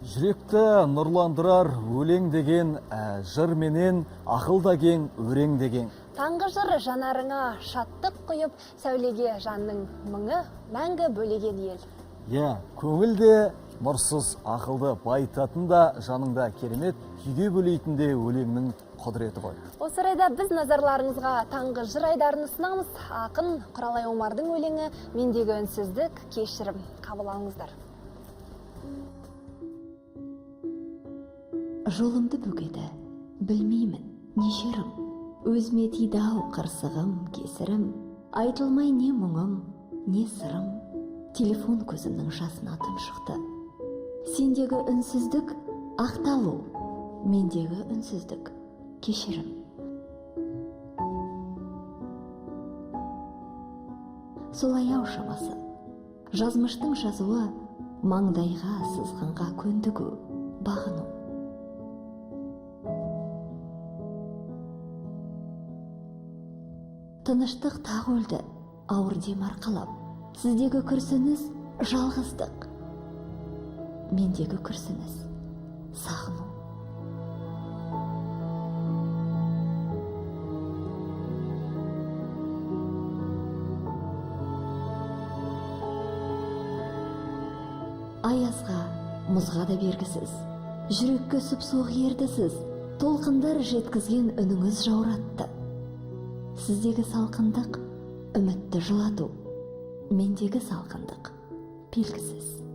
Жүректі нұрландырар өлең деген, жыр менен ақылда кең өрең деген. Таңғы жыр жанарыңа шаттық құйып, сәулеге жанның мұңы мәңгі бөлеген ел. Көңілде нұрсыз ақылды байтатын да жаныңда керемет күйге бөлейтінде өлеңнің құдіреті ғой. Осы орайда біз назарларыңызға таңғы жыр айдарын ұсынамыз. Ақын Құралай Омардың өлеңі «Мендегі үнсіздік, кешірім». Қабыл алыңыздар. Жолымды бөгеді, білмеймін, не жерім, өзіме тиді-ау қырсығым, кесірім, айтылмай не мұңым, не сырым, телефон көзімнің жасына тұншықты. Сендегі үнсіздік ақталу, мендегі үнсіздік кешірім. Солай-ау шамасы, жазмыштың жазуы маңдайға сызғанға көндігу, бағыну. Тыныштық тағы өлді, ауыр дем арқалап. Сіздегі күрсініс жалғыздық, мендегі күрсініс сағыну. Аязға, мұзға да бергісіз, жүрекке сұп-суық ердісіз, толқындар жеткізген үніңіз жауратты. Сіздегі салқындық үмітті жылату, мендегі салқындық белгісіз.